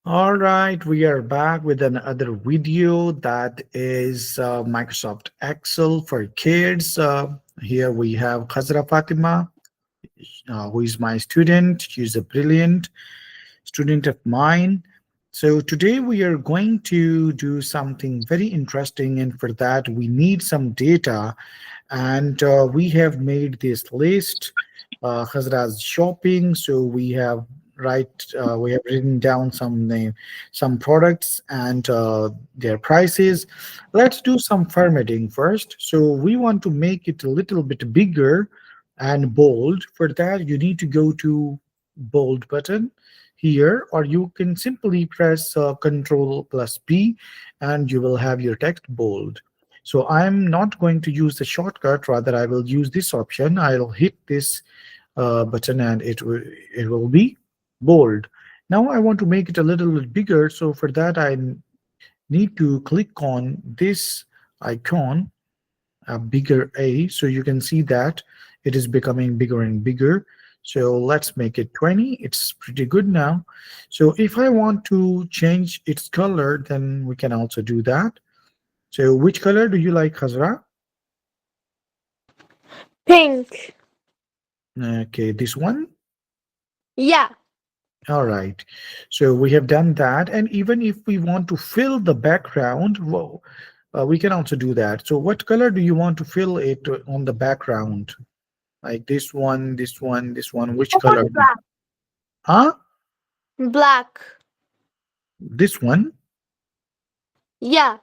All right, we are back with another video that is Microsoft Excel for kids. Here we have Khazra Fatima, who is my student. She's a brilliant student of mine. So today we are going to do something very interesting, and for that we need some data. And we have made this list, Khazra's shopping. So we have written down some name, some products and their prices. Let's do some formatting first. So we want to make it a little bit bigger and bold. For that, you need to go to bold button here, or you can simply press Control plus B, and you will have your text bold. So I'm not going to use the shortcut, rather I will use this option. I'll hit this button and it will be bold. Now I want to make it a little bit bigger. So for that I need to click on this icon, a bigger A, so you can see that it is becoming bigger and bigger. So let's make it 20. It's pretty good now. So if I want to change its color, then we can also do that. So which color do you like, Khazra? Pink. Okay, this one. Yeah. All right. So we have done that. And even if we want to fill the background, well, we can also do that. So what color do you want to fill it on the background? Like this one, this one, this one. Which I color? want black. Huh? Black. This one. Yeah.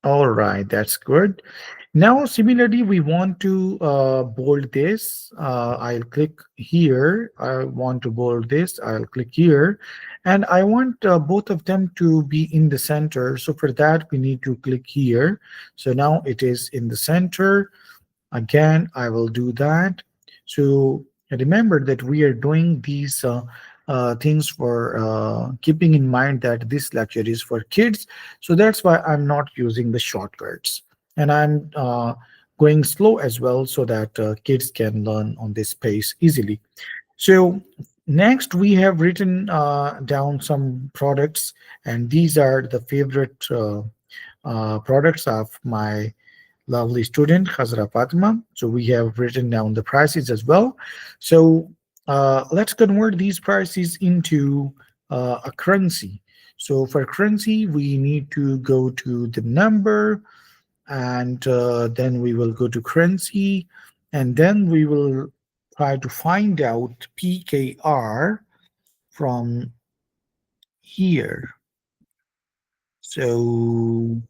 All right, that's good. Now, similarly, we want to bold this. I'll click here. I want to bold this. I'll click here. And I want both of them to be in the center. So for that, we need to click here. So now it is in the center. Again, I will do that. So remember that we are doing these things for keeping in mind that this lecture is for kids. So that's why I'm not using the shortcuts. And I'm going slow as well so that kids can learn on this pace easily. So next we have written down some products, and these are the favorite products of my lovely student Khazra Fatima. So we have written down the prices as well. So let's convert these prices into a currency. So for currency, we need to go to the number, and then we will go to currency, and then we will try to find out PKR from here. So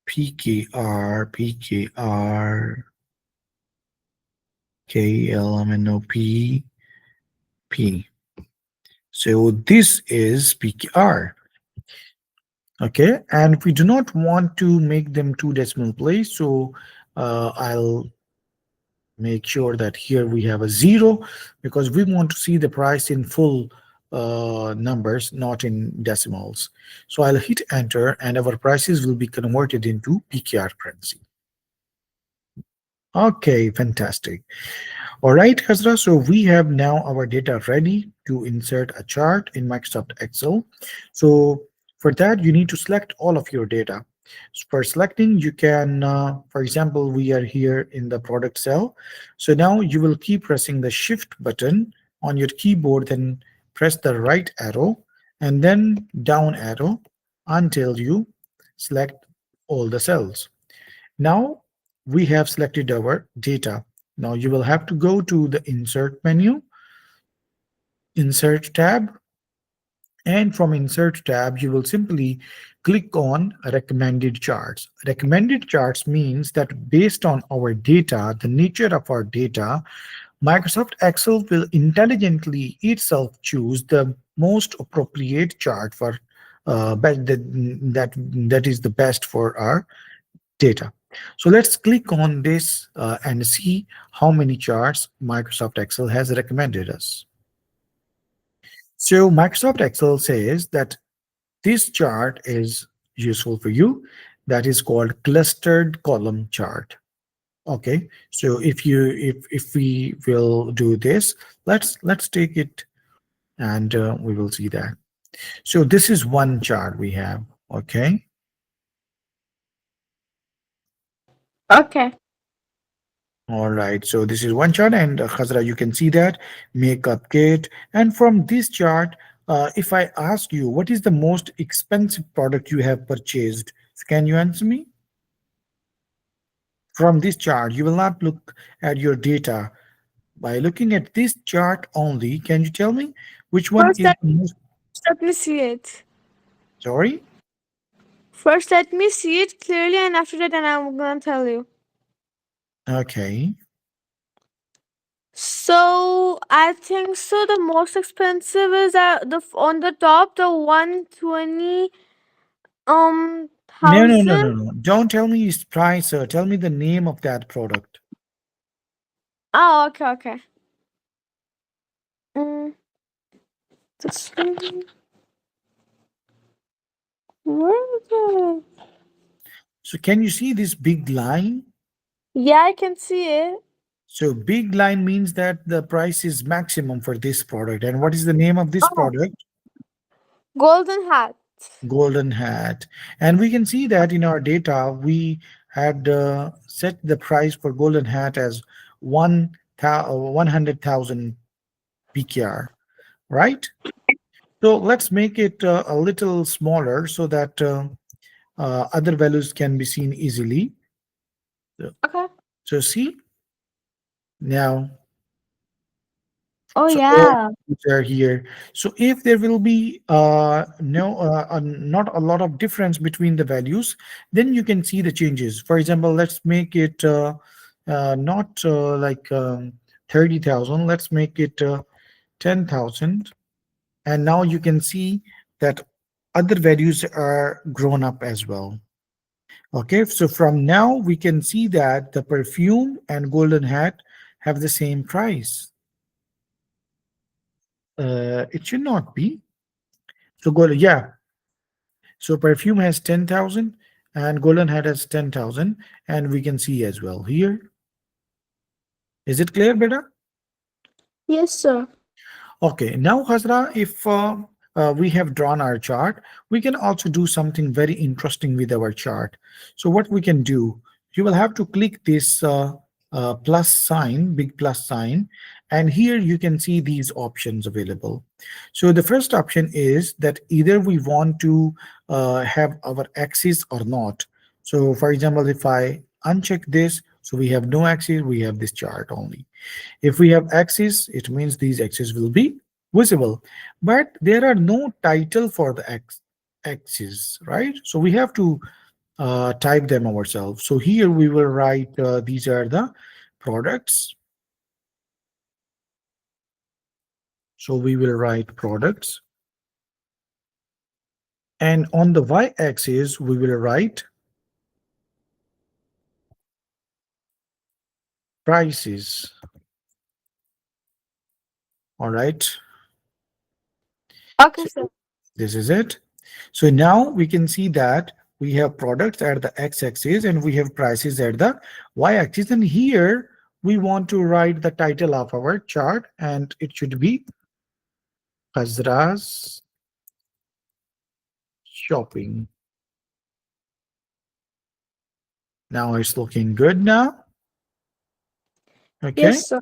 PKR, KLMNOP, P. So this is PKR. Okay, and we do not want to make them two decimal place, so I'll make sure that here we have a zero, because we want to see the price in full numbers, not in decimals. So I'll hit enter, and our prices will be converted into PKR currency. Okay, fantastic. All right, Khazra, so we have now our data ready to insert a chart in Microsoft Excel. So for that, you need to select all of your data. For selecting, you can, for example, we are here in the product cell. So now you will keep pressing the shift button on your keyboard, then press the right arrow and then down arrow until you select all the cells. Now we have selected our data. Now you will have to go to the insert menu, insert tab, and from insert tab you will simply click on recommended charts. Recommended charts means that based on our data, the nature of our data, Microsoft Excel will intelligently itself choose the most appropriate chart for that is the best for our data. So let's click on this and see how many charts Microsoft Excel has recommended us. So Microsoft Excel says that this chart is useful for you. That is called clustered column chart. Okay. So if we will do this, let's take it and we will see that. So this is one chart we have. Okay. Okay. All right. So this is one chart, and Khazra, you can see that makeup kit. And from this chart, if I ask you what is the most expensive product you have purchased, so can you answer me? From this chart, you will not look at your data. By looking at this chart only, can you tell me which one First, is the most? let me see it. Sorry. First, let me see it clearly, and after that, then I'm gonna tell you. Okay. So I think so. The most expensive is on the top, the 120 No, no, no, thousand. no, no. Don't tell me its price, sir. Tell me the name of that product. Oh, okay, okay. Mm, this one. Where is it? So can you see this big line? Yeah, I can see it. So big line means that the price is maximum for this product. And what is the name of this Oh, product? golden hat. Golden Hat. And we can see that in our data, we had set the price for Golden Hat as 100,000 PKR, right? So let's make it a little smaller so that other values can be seen easily. So, Okay. so see now. Oh So all yeah. these are here. So if there will be no not a lot of difference between the values, then you can see the changes. For example, let's make it not like 30,000. Let's make it 10,000, and now you can see that other values are grown up as well. Okay, so from now we can see that the perfume and golden hat have the same price. It should not be. So gold, yeah. So perfume has 10,000 and golden hat has 10,000, and we can see as well here. Is it clear, beta? Yes, sir. Okay, now Khazra, if we have drawn our chart, we can also do something very interesting with our chart. So what we can do, you will have to click this plus sign, big plus sign, and here you can see these options available. So the first option is that either we want to have our axis or not. So for example, if I uncheck this, so we have no axis, we have this chart only. If we have axes, it means these axes will be visible, but there are no title for the axes, right? So we have to type them ourselves. So here we will write these are the products. So we will write products, and on the y-axis we will write prices. All right. Okay, So sir. this is it. So now we can see that we have products at the x-axis and we have prices at the y-axis. And here we want to write the title of our chart, and it should be Khazra's shopping. Now it's looking good now. Yes, Okay. sir.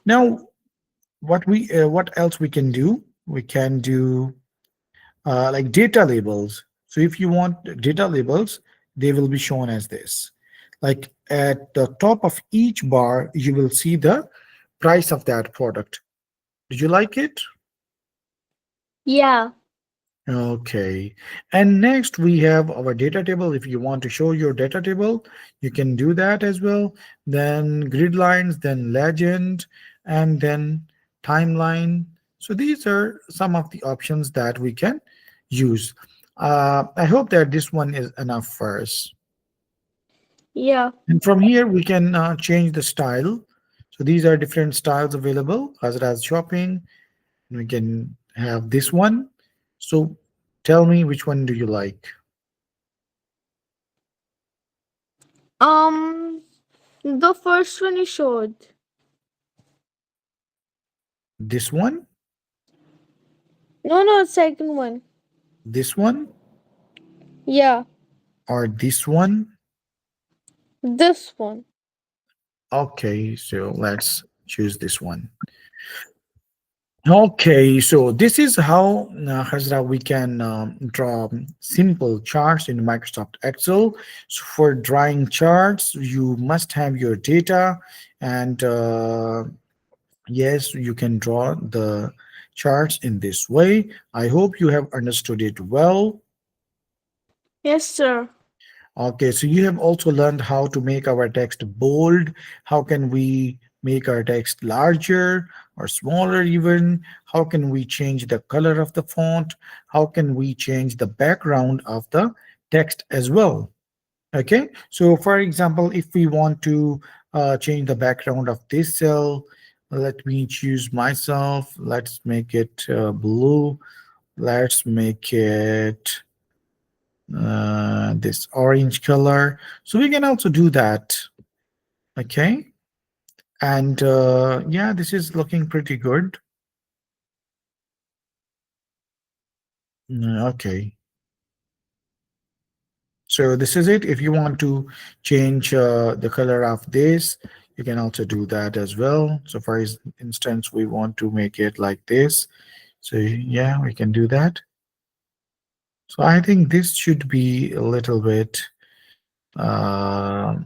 Now what else we can do? We can do like data labels. So if you want data labels, they will be shown as this. Like at the top of each bar, you will see the price of that product. Did you like it? Yeah. Okay. And next we have our data table. If you want to show your data table, you can do that as well. Then grid lines, then legend, and then timeline. So these are some of the options that we can use. I hope that this one is enough for us. Yeah. And from here we can change the style. So these are different styles available. Hazrat shopping. We can have this one. So tell me which one do you like? The first one you showed. This one? No, no, second one. This one Yeah, or this one? this one. Okay, so let's choose this one. Okay, so this is how, Hazra, we can draw simple charts in Microsoft Excel. So for drawing charts, you must have your data, and yes, you can draw the charts in this way. I hope you have understood it well. Yes, sir. Okay, so you have also learned how to make our text bold. How can we make our text larger or smaller even? How can we change the color of the font? How can we change the background of the text as well? Okay, so for example, if we want to change the background of this cell, let me choose myself. Let's make it blue. Let's make it this orange color, so we can also do that. Okay, and yeah, this is looking pretty good. Okay, so this is it. If you want to change the color of this, you can also do that as well. So for instance, we want to make it like this, so yeah, we can do that. So I think this should be a little bit uh,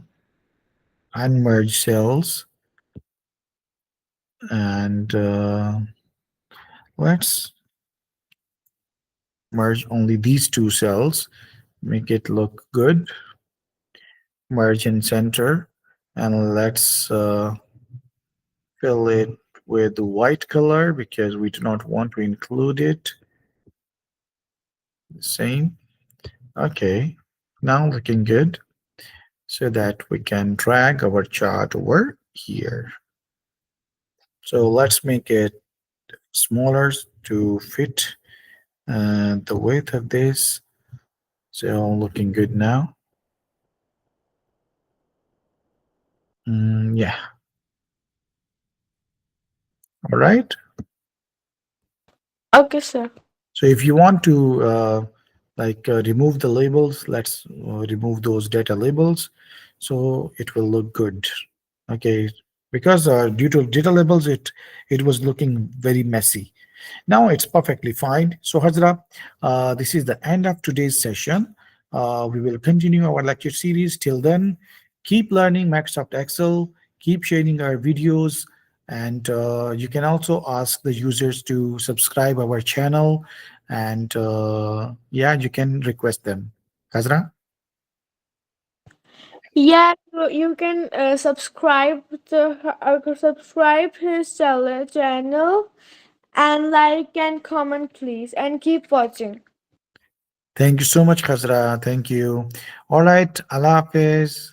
unmerged cells, and let's merge only these two cells, make it look good, merge in center, and let's fill it with the white color because we do not want to include it. Same. Okay, now looking good, so that we can drag our chart over here. So let's make it smaller to fit the width of this. So looking good now. Yeah, all right. Okay, sir. So if you want to remove the labels, let's remove those data labels, so it will look good. Okay, because due to data labels, it was looking very messy. Now it's perfectly fine. So Hazra, this is the end of today's session. We will continue our lecture series. Till then, keep learning Microsoft Excel, keep sharing our videos, and you can also ask the users to subscribe our channel, and yeah, you can request them. Hazra? Yeah, you can subscribe his channel and like and comment please and keep watching. Thank you so much, Khazra. Thank you. All right, Allah Hafiz.